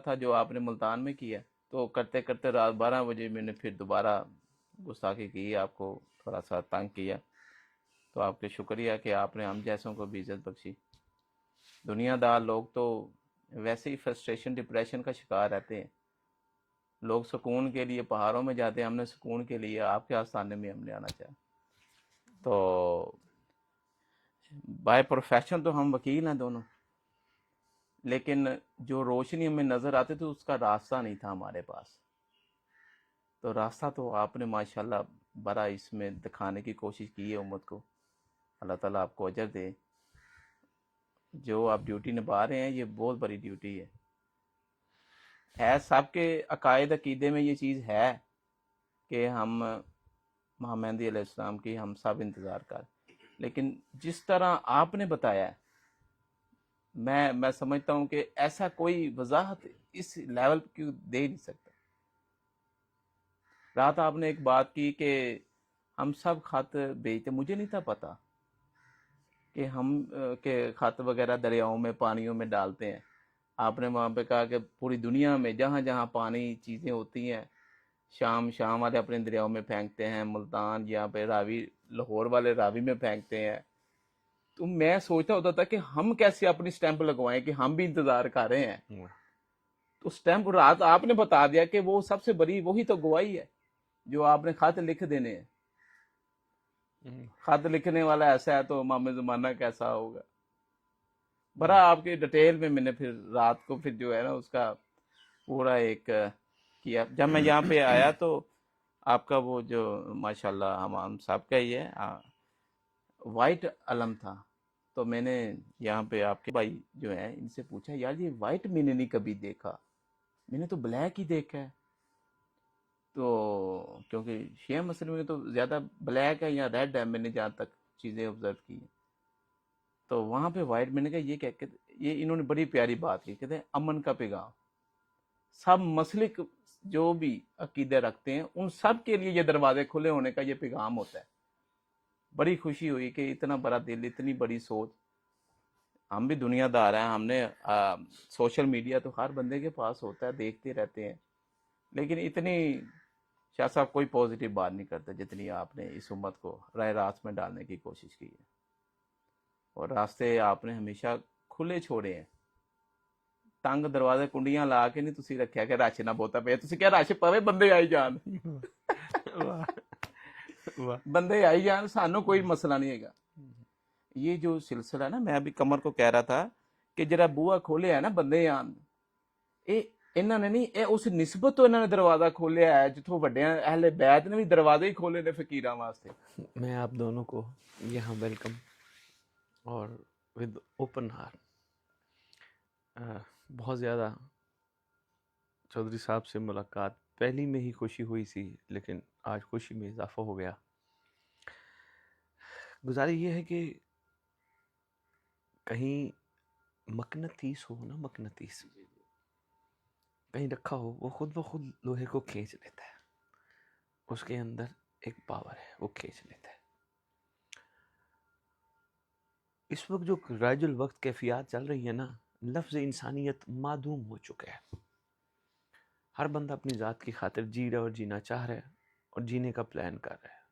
تھا جو آپ نے ملتان میں کیا، تو کرتے کرتے رات 12 بجے میں نے پھر دوبارہ گستاخی کی، آپ کو تھوڑا سا تنگ کیا، تو آپ کے شکریہ کہ آپ نے ہم جیسوں کو بھی عزت بخشی۔ دنیا دار لوگ تو ویسے ہی فرسٹریشن ڈپریشن کا شکار رہتے ہیں، لوگ سکون کے لیے پہاڑوں میں جاتے ہیں، ہم نے سکون کے لیے آپ کے آستانے میں ہم نے آنا چاہا۔ تو بائی پروفیشن تو ہم وکیل ہیں دونوں، لیکن جو روشنی ہمیں نظر آتی تھی اس کا راستہ نہیں تھا ہمارے پاس، تو راستہ تو آپ نے ماشاءاللہ بڑا اس میں دکھانے کی کوشش کی ہے امت کو، اللہ تعالیٰ آپ کو اجر دے۔ جو آپ ڈیوٹی نبھا رہے ہیں یہ بہت بڑی ڈیوٹی ہے سب کے عقائد عقیدے میں یہ چیز ہے کہ ہم مہدی علیہ السلام کی ہم سب انتظار کر، لیکن جس طرح آپ نے بتایا ہے میں سمجھتا ہوں کہ ایسا کوئی وضاحت اس لیول کی دے نہیں سکتا۔ رات آپ نے ایک بات کی کہ ہم سب خط بھیجتے، مجھے نہیں تھا پتا کہ ہم کہ خط وغیرہ دریاؤں میں پانیوں میں ڈالتے ہیں۔ آپ نے وہاں پہ کہا کہ پوری دنیا میں جہاں جہاں پانی چیزیں ہوتی ہیں شام والے اپنے دریاؤں میں پھینکتے ہیں، ملتان یہاں پہ راوی لاہور والے راوی میں پھینکتے ہیں۔ تو میں سوچتا ہوتا تھا کہ ہم کیسے اپنی سٹیمپ لگوائیں کہ ہم بھی انتظار کر رہے ہیں، تو سٹیمپ رات آپ نے بتا دیا کہ وہ سب سے بڑی وہی تو گواہی ہے جو آپ نے خط لکھ دینے ہیں۔ خط لکھنے والا ایسا ہے تو امام زمانہ کیسا ہوگا۔ بڑا آپ کی ڈیٹیل میں نے پھر رات کو پھر جو ہے نا اس کا پورا ایک کیا۔ جب میں یہاں پہ آیا تو آپ کا وہ جو ماشاءاللہ ہم سب کا ہی ہے وائٹ علم تھا، تو میں نے یہاں پہ آپ کے بھائی جو ہیں ان سے پوچھا یار یہ وائٹ میں نے نہیں کبھی دیکھا، میں نے تو بلیک ہی دیکھا ہے، تو کیونکہ شیعہ مسلم میں تو زیادہ بلیک ہے یا ریڈ ہے، میں نے جہاں تک چیزیں آبزرو کی ہیں، تو وہاں پہ وائٹ میں نے کہا یہ کہتے یہ انہوں نے بڑی پیاری بات کی، کہتے ہیں امن کا پیغام، سب مسلک جو بھی عقیدے رکھتے ہیں ان سب کے لیے یہ دروازے کھلے ہونے کا یہ پیغام ہوتا ہے۔ بڑی خوشی ہوئی کہ اتنا بڑا دل، اتنی بڑی سوچ۔ ہم بھی دنیا دار ہیں، ہم نے سوشل میڈیا تو ہر بندے کے پاس ہوتا ہے، دیکھتے رہتے ہیں، لیکن اتنی شاہ صاحب کوئی پازیٹیو بات نہیں کرتے جتنی آپ نے اس امت کو راہ راست میں ڈالنے کی کوشش کی ہے، اور راستے آپ نے ہمیشہ کھلے چھوڑے ہیں، تنگ دروازے کنڈیاں لا کے نہیں تسی رکھیا کہ رش نہ بہتا پیا، تسی کیا رش پوے بندے آئی جان بندے آئی جان، سانو کوئی مسئلہ نہیں ہے گا۔ یہ جو سلسلہ ہے نا، میں ابھی کمر کو کہہ رہا تھا کہ جرا بوا کھولے ہے نا بندے آن، انہوں نے نہیں، اس نسبت تو انہوں نے دروازہ کھولیا ہے جتوں وڈے اہل بیت نے بھی دروازے ہی کھولے نے فقیراں واسطے۔ میں آپ دونوں کو یہاں ویلکم اور ود اوپن ہارٹ۔ بہت زیادہ چودھری صاحب سے ملاقات پہلی میں ہی خوشی ہوئی سی، لیکن آج خوشی میں اضافہ ہو گیا۔ گزارش یہ ہے کہ کہیں مقناطیس ہو نا، مقناطیس کہیں رکھا ہو، وہ خود بخود لوہے کو کھینچ لیتا ہے، اس کے اندر ایک پاور ہے، وہ کھینچ لیتا ہے۔ اس وقت جو رائج الوقت کیفیات چل رہی ہے نا، لفظ انسانیت معدوم ہو چکا ہے۔ ہر بندہ اپنی ذات کی خاطر جی رہا اور جینا چاہ رہا ہے اور جینے کا پلان کر رہا ہے۔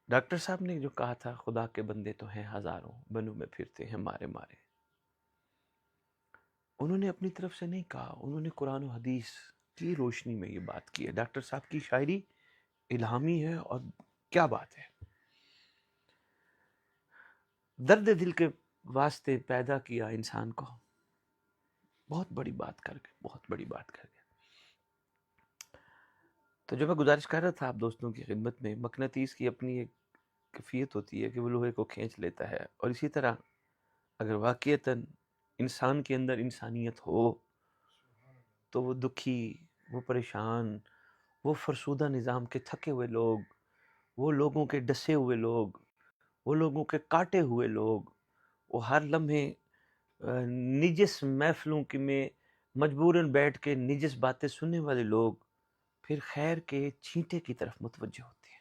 ڈاکٹر صاحب نے جو کہا تھا خدا کے بندے تو ہیں ہزاروں، بنوں میں پھرتے ہیں مارے مارے، انہوں نے اپنی طرف سے نہیں کہا، انہوں نے قرآن و حدیث کی روشنی میں یہ بات کی ہے۔ ڈاکٹر صاحب کی شاعری الہامی ہے، اور کیا بات ہے، درد دل کے واسطے پیدا کیا انسان کو، بہت بڑی بات کر کے، بہت بڑی بات کر کے۔ تو جو میں گزارش کر رہا تھا آپ دوستوں کی خدمت میں، مقناطیس کی اپنی ایک کیفیت ہوتی ہے کہ وہ لوہے کو کھینچ لیتا ہے، اور اسی طرح اگر واقعتاً انسان کے اندر انسانیت ہو تو وہ دکھی، وہ پریشان، وہ فرسودہ نظام کے تھکے ہوئے لوگ، وہ لوگوں کے ڈسے ہوئے لوگ، وہ لوگوں کے کاٹے ہوئے لوگ، وہ ہر لمحے نجس محفلوں کی میں مجبوراً بیٹھ کے نجس باتیں سننے والے لوگ پھر خیر کے چھینٹے کی طرف متوجہ ہوتے ہیں،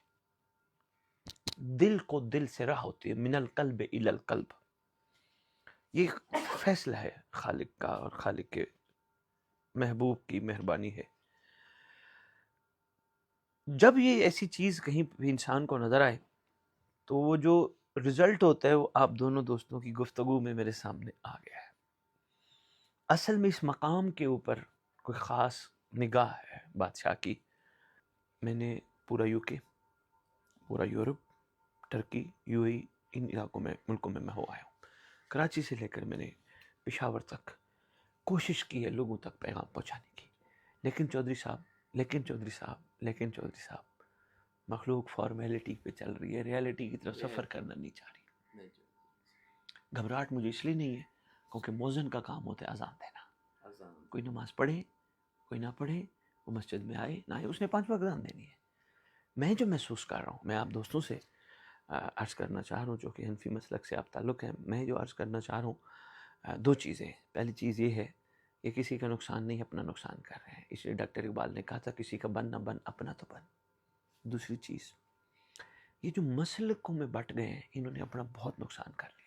دل کو دل سے راہ ہوتی ہے، من القلب الی القلب۔ یہ فیصلہ ہے خالق کا اور خالق کے محبوب کی مہربانی ہے. جب یہ ایسی چیز کہیں بھی انسان کو نظر آئے تو وہ جو رزلٹ ہوتا ہے وہ آپ دونوں دوستوں کی گفتگو میں میرے سامنے آ گیا ہے. اصل میں اس مقام کے اوپر کوئی خاص نگاہ ہے بادشاہ کی. میں نے پورا یو کے، پورا یورپ، ٹرکی، یو اے، ان علاقوں میں، ملکوں میں ہو آیا ہوں. کراچی سے لے کر میں نے پشاور تک کوشش کی ہے لوگوں تک پیغام پہنچانے کی. لیکن چودھری صاحب مخلوق فارمیلٹی پہ چل رہی ہے، ریالٹی کی طرف سفر کرنا نہیں چاہ رہی. گھبراہٹ مجھے اس لیے نہیں ہے کیونکہ مؤذن کا کام ہوتا ہے اذان دینا. کوئی نماز پڑھے کوئی نہ پڑھے، وہ مسجد میں آئے نہ آئے، اس نے 5 وقت اذان دینی ہے. میں جو محسوس کر رہا ہوں، میں آپ دوستوں سے عرض کرنا چاہ رہا ہوں جو کہ حنفی مسلک سے آپ تعلق ہیں، میں جو عرض کرنا چاہ رہا ہوں 2 چیزیں ہیں. پہلی چیز یہ ہے کہ کسی کا نقصان نہیں، اپنا نقصان کر رہے ہیں. اس لیے ڈاکٹر اقبال نے کہا تھا کسی کا بن نہ بن، اپنا تو بن. دوسری چیز، یہ جو مسلکوں میں بٹ گئے ہیں انہوں نے اپنا بہت نقصان کر لیا.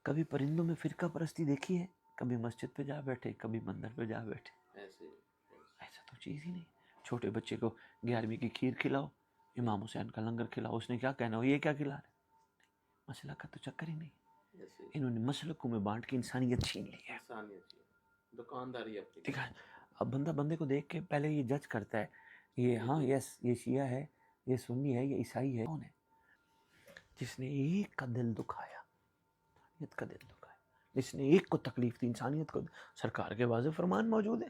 کبھی پرندوں میں فرقہ پرستی دیکھی ہے؟ کبھی مسجد پہ جا بیٹھے، کبھی مندر پہ جا بیٹھے. ایسا تو چیز ہی نہیں. چھوٹے بچے کو 11ویں کی کھیر کھلاؤ، امام حسین کا لنگر کھلاؤ، اس نے کیا کہنا ہو یہ کیا کھلا رہے. مسئلہ کا تو چکر ہی نہیں. انہوں نے مسلکوں میں بانٹ کے انسانیت چھین لی ہے. دکانداری اب بندہ بندے کو دیکھ کے پہلے یہ جج کرتا ہے، یہ ہاں یس یہ شیعہ ہے، یہ سنی ہے، یہ عیسائی ہے. کون ہے جس نے ایک کا دل دکھایا، انسانیت کا دل دکھایا، جس نے ایک کو تکلیف دی، انسانیت کو. سرکار کے واضح فرمان موجود ہے،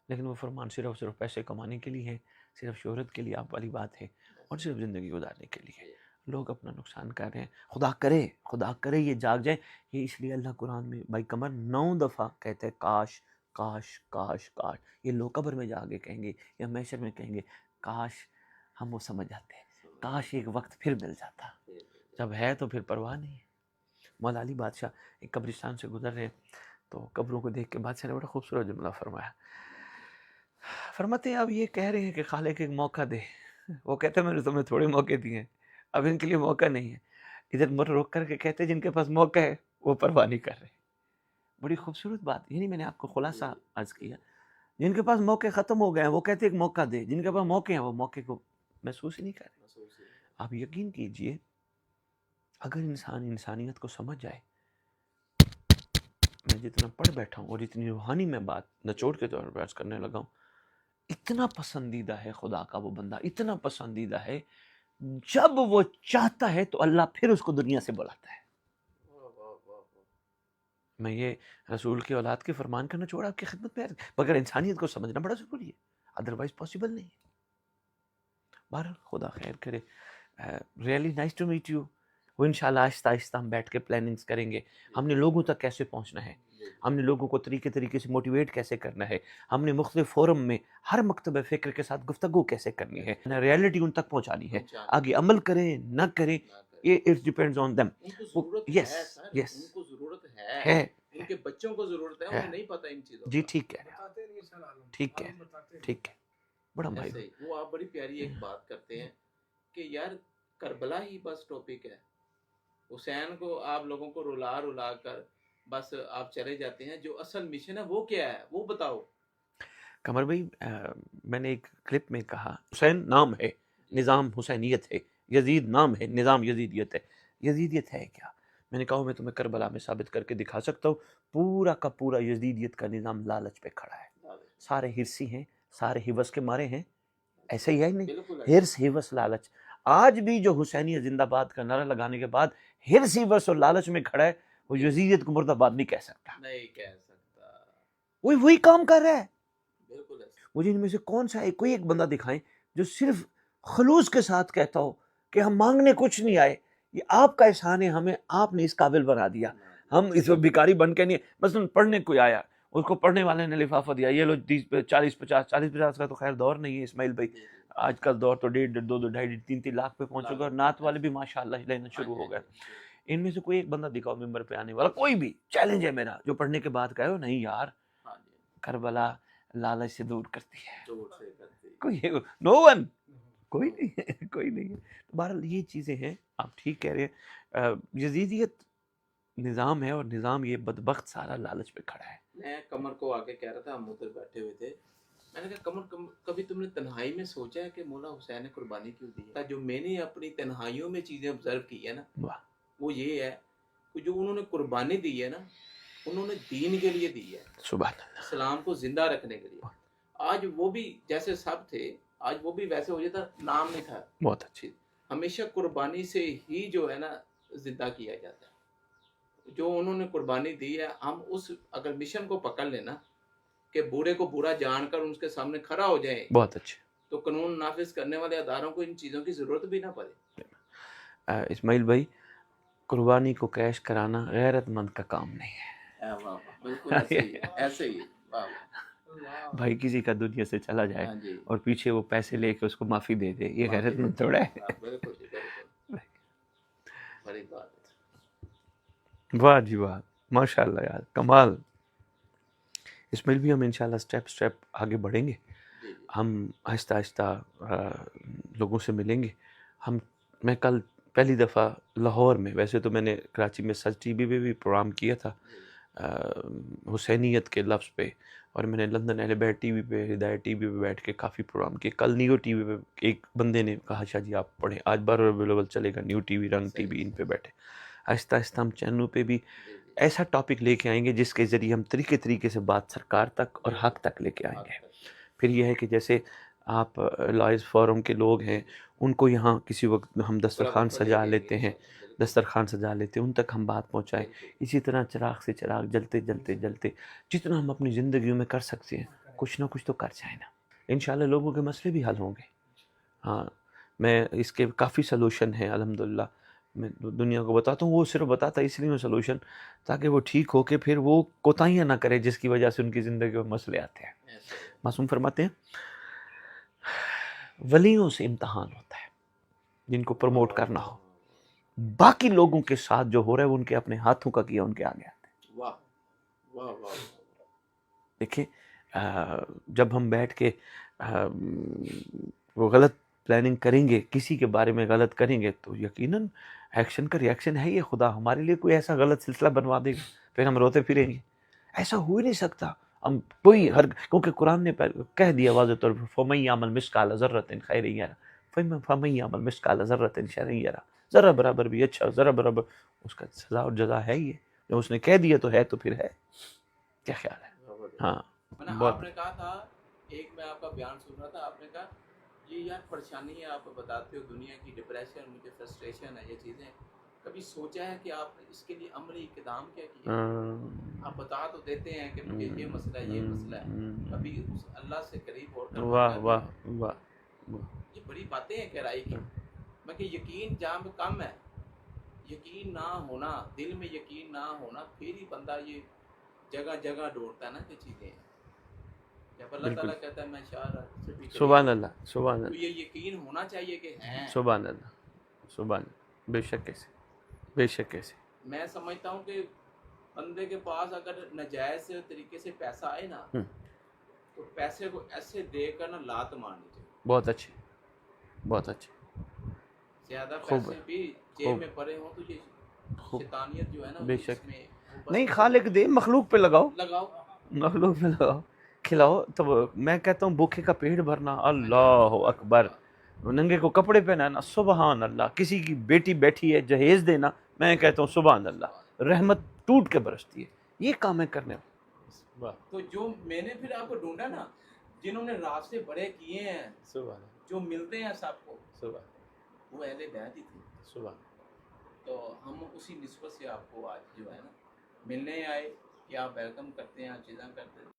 لیکن وہ فرمان صرف پیسے کمانے کے لیے ہے، صرف شہرت کے لیے آپ والی بات ہے، اور صرف زندگی گزارنے کے لیے. لوگ اپنا نقصان کر رہے ہیں. خدا کرے یہ جاگ جائے. یہ اس لیے اللہ قرآن میں بھائی کمر 9 دفعہ کہتے ہیں کاش کاش کاش کاش. یہ لوگ قبر میں جا کے کہیں گے یا محشر میں کہیں گے کاش ہم وہ سمجھ جاتے ہیں، کاش ایک وقت پھر مل جاتا. جب ہے تو پھر پرواہ نہیں ہے. مولا علی بادشاہ ایک قبرستان سے گزر رہے تو قبروں کو دیکھ کے بادشاہ نے بڑا خوبصورت جملہ فرمایا. فرماتے ہیں اب یہ کہہ رہے ہیں کہ خالق ایک موقع دے. وہ کہتے ہیں میں نے تمہیں تھوڑے موقع دیے ہیں، اب ان کے لیے موقع نہیں ہے. ادھر مر روک کر کے کہتے ہیں جن کے پاس موقع ہے وہ پرواہ نہیں کر رہے. بڑی خوبصورت بات. یعنی میں نے آپ کو خلاصہ عرض کیا، جن کے پاس موقع ختم ہو گئے ہیں وہ کہتے ہیں ایک موقع دے، جن کے پاس موقع ہیں وہ موقع کو محسوس ہی نہیں کر رہے. آپ یقین کیجئے اگر انسان انسانیت کو سمجھ جائے، میں جتنا پڑھ بیٹھا ہوں اور اتنی روحانی میں بات نچوڑ کے طور پر عرض کرنے لگا ہوں، اتنا پسندیدہ ہے خدا کا وہ بندہ، اتنا پسندیدہ ہے جب وہ چاہتا ہے تو اللہ پھر اس کو دنیا سے بلاتا ہے. میں یہ رسول کی اولاد کے فرمان کا نچوڑ آپ کی خدمت میں مگر انسانیت کو سمجھنا بڑا ضروری ہے، ادروائز پاسبل نہیں ہے. بہرحال خدا خیر کرے. Really nice to meet you. وہ انشاءاللہ آہستہ آہستہ ہم بیٹھ کے پلاننگز کریں گے. ہم نے لوگوں تک کیسے پہنچنا ہے، ہم نے لوگوں کو طریقے سے موٹیویٹ کیسے کرنا ہے، ہم نے مختلف فورم میں ہر مکتب فکر کے ساتھ گفتگو کیسے کرنی ہے، ریالٹی ان تک پہنچانی ہے. آگے عمل کریں نہ کریں یہ اٹ ڈیپینڈز آن دیم. یس یس ان کو ضرورت ہے، ہے، ان کے بچوں کو ضرورت ہے، انہیں نہیں پتہ ان چیزوں جی کا. ٹھیک ہے ٹھیک ہے ٹھیک ہے. بڑا بھائی ایسے ہی وہ آپ بڑی پیاری ایک بات کرتے ہیں کہ یار کربلا ہی بس ٹاپک ہے. حسین کو آپ لوگوں کو رلا کر بس آپ چلے جاتے ہیں، جو اصل مشن ہے وہ کیا ہے وہ بتاؤ. قمر بھائی میں نے ایک کلپ میں کہا حسین نام ہے، نظام حسینیت ہے. یزید نام ہے، نظام یزیدیت ہے. یزیدیت ہے کیا؟ میں نے کہا میں تمہیں کربلا میں ثابت کر کے دکھا سکتا ہوں. پورا کا پورا یزیدیت کا نظام لالچ پہ کھڑا ہے. سارے ہرسی ہیں، سارے حوث کے مارے ہیں. ایسے ہی ہے نہیں، ہرس حوث لالچ. آج بھی جو حسینیہ زندہ باد کا نعرہ لگانے کے بعد ہرس حوث اور لالچ میں کھڑا ہے وہ یزیدیت کو مرد آباد نہیں کہہ سکتا. وہی کام کر رہا ہے. مجھے ان میں سے کون سا ہے کوئی ایک بندہ دکھائیں جو صرف خلوص کے ساتھ کہتا ہو کہ ہم مانگنے کچھ نہیں آئے، یہ آپ کا احسان ہے، ہمیں آپ نے اس قابل بنا دیا، ہم اس وقت بھکاری بن کے نہیں. مثلا پڑھنے کوئی آیا، اس کو پڑھنے والے نے لفافہ دیا، یہ لو 40-50 کا تو خیر دور نہیں ہے اسماعیل بھائی. آج کل دور تو 1.5 2 2.5 3 لاکھ پہ پہنچ چکا اور نعت والے بھی ماشاءاللہ لینا شروع ہو گئے. ان میں سے کوئی ایک بندہ دکھاؤ ممبر پہ آنے والا، کوئی بھی. چیلنج ہے میرا جو پڑھنے کے بعد کہو نہیں یار کربلا لالچ سے دور کرتی ہے. کوئی نو ون، کوئی نہیں ہے، کوئی نہیں ہے. بہرحال یہ چیزیں ہیں، آپ ٹھیک کہہ رہے ہیں. یزیدیت نظام ہے اور نظام یہ بدبخت سارا لالچ پہ کھڑا ہے. میں کمر کو آگے کہہ رہا تھا، ہم ادھر بیٹھے ہوئے تھے، میں نے کہا کمر کبھی تم نے تنہائی میں سوچا ہے کہ مولا حسین نے قربانی کیوں دی ہے؟ جو میں نے اپنی تنہائیوں میں چیزیں آبزرو کی ہے نا، واہ وہ یہ ہے کہ جو انہوں نے قربانی دی ہے نا، انہوں نے دین کے لیے دی ہے، سبحان اللہ اسلام کو زندہ رکھنے کے لیے۔ آج وہ بھی جیسے سب تھے، آج وہ بھی ویسے ہو جاتا، نام نہیں تھا۔ بہت اچھی ہمیشہ قربانی سے ہی جو ہے نا زندہ کیا جاتا ہے۔ جو انہوں نے قربانی دی ہے، ہم اس اگر مشن کو پکڑ لینا کہ برے کو برا جان کر ان کے سامنے کھڑا ہو جائیں، بہت اچھے تو قانون نافذ کرنے والے اداروں کو ان چیزوں کی ضرورت بھی نہ پڑے۔ اسماعیل بھائی قربانی کو کیش کرانا غیرت مند کا کام نہیں ہے۔ واہ واہ، بالکل ایسے ہی ہے، ایسے ہی ہے۔ واہ واہ۔ بھائی کسی کا دنیا سے چلا جائے ہاں جی، اور پیچھے وہ پیسے لے کے اس کو معافی دے دے، یہ غیرت مند تھوڑا ہے۔ ہاں، بالکل جی، بالکل بڑی بات ہے۔ واہ جی واہ، ماشاء اللہ یار، کمال۔ اسماعیل بھی ہم انشاءاللہ سٹیپ آگے بڑھیں گے، جی جی ہم آہستہ آہستہ لوگوں سے ملیں گے۔ میں کل پہلی دفعہ لاہور میں، ویسے تو میں نے کراچی میں سچ ٹی وی پہ بھی پروگرام کیا تھا حسینیت کے لفظ پہ، اور میں نے لندن اہل بیت ٹی وی پہ، ہدایت ٹی وی پہ بیٹھ کے کافی پروگرام کیے۔ کل نیو ٹی وی پہ ایک بندے نے کہا شاہ جی آپ پڑھیں، آج بار اویلیبل چلے گا نیو ٹی وی، رنگ ٹی وی، ان پہ بیٹھے۔ آہستہ آہستہ ہم چینلوں پہ بھی ایسا ٹاپک لے کے آئیں گے جس کے ذریعے ہم طریقے سے بات سرکار تک اور حق تک لے کے آئیں گے۔ پھر یہ ہے کہ جیسے آپ لائز فورم کے لوگ ہیں، ان کو یہاں کسی وقت ہم دسترخوان سجا لیتے ہیں، ان تک ہم بات پہنچائیں۔ اسی طرح چراغ سے چراغ جلتے جلتے جلتے جتنا ہم اپنی زندگیوں میں کر سکتے ہیں، کچھ نہ کچھ تو کر جائیں نا، انشاءاللہ لوگوں کے مسئلے بھی حل ہوں گے۔ ہاں، میں اس کے کافی سلوشن ہیں الحمدللہ، میں دنیا کو بتاتا ہوں، وہ صرف بتاتا اس لیے سلوشن تاکہ وہ ٹھیک ہو کے پھر وہ کوتاہیاں نہ کرے جس کی وجہ سے ان کی زندگی میں مسئلے آتے ہیں۔ معصوم فرماتے ہیں ولیوں سے امتحان ہوتا ہے جن کو پروموٹ کرنا ہو، باقی لوگوں کے ساتھ جو ہو رہا ہے وہ ان کے اپنے ہاتھوں کا کیا ان کے آگے آتے ہیں۔ واہ واہ واہ۔ دیکھیں جب ہم بیٹھ کے وہ غلط پلاننگ کریں گے، کسی کے بارے میں غلط کریں گے، تو یقیناً ایکشن کا ریاکشن ہے یہ، خدا ہمارے لیے کوئی ایسا غلط سلسلہ بنوا دے گا، پھر ہم روتے پھریں گے۔ ایسا ہو ہی نہیں سکتا، ہم کوئی کیونکہ قرآن نے کہہ دیا واضح طور پر فَمَن يَعْمَلْ مِثْقَالَ ذَرَّةٍ خَيْرًا يَرَهُ فَمَن يَعْمَلْ مِثْقَالَ ذَرَّةٍ شَرًّا يَرَهُ، ذرہ برابر بھی اچھا، ذرہ برابر اس کا سزا اور جزا ہے یہ، جب اس نے کہہ دیا تو ہے، تو پھر ہے۔ کیا خیال ہے؟ ہاں آپ نے کہا تھا، ایک میں آپ کا بیان سن رہا تھا، آپ نے کہا یہ یار پریشانی ہے، آپ بتاتے ہو دنیا کی ڈپریشن، مجھے فرسٹریشن ہے، یہ چیزیں کبھی سوچا ہے کہ آپ نے اس کے لیے عملی اقدام کیا کیا؟ آپ بتا تو دیتے ہیں کہ مجھے یہ مسئلہ ہے، یہ مسئلہ ہے، کبھی اس اللہ سے قریب ہو کر واہ واہ واہ، یہ بڑی باتیں ہیں گہرائی کی، میں کہ یقین جہاں پہ کم ہے، یقین نہ ہونا، دل میں یقین نہ ہونا، پھر ہی بندہ یہ جگہ جگہ ڈھونڈتا ہے نا کہ چیزیں ہیں۔ جب اللہ تعالیٰ کہتا ہے میں شاعر سے بھی سبحان اللہ، سبحان تو اللہ، یہ یقین ہونا چاہیے کہ ہیں۔ سبحان اللہ، سبحان اللہ، بے شک کیسے، بے شک کیسے۔ میں سمجھتا ہوں کہ بندے کے پاس اگر ناجائز طریقے سے پیسہ آئے نا، تو پیسے کو ایسے دے کر نا لات مارنی چاہیے۔ بہت اچھے، بہت اچھے، زیادہ پیسے بھی جیب میں پڑے ہوں تو یہ شیطانیت جو ہے نا بے وہ شک اس میں نہیں، خالق دے، مخلوق پہ لگاؤ، لگاؤ، مخلوق پہ لگاؤ، کھلاؤ۔ تو میں کہتا ہوں بھوکے کا پیٹ بھرنا، اللہ اکبر، ننگے کو کپڑے پہنانا، سبحان اللہ، کسی کی بیٹی بیٹھی ہے جہیز دینا، میں کہتا ہوں سبحان اللہ، رحمت ٹوٹ کے برستی ہے، یہ کام ہے کرنے والا۔ تو جو میں نے پھر آپ کو ڈھونڈا نا، جنہوں نے راستے بڑے کیے ہیں، جو ملتے ہیں سب کو، وہ اہل بیت ہی تھے۔ تو ہم اسی نسبت سے آپ کو آج جو ہے نا ملنے آئے کہ آپ ویلکم کرتے ہیں، چیزیں کرتے ہیں۔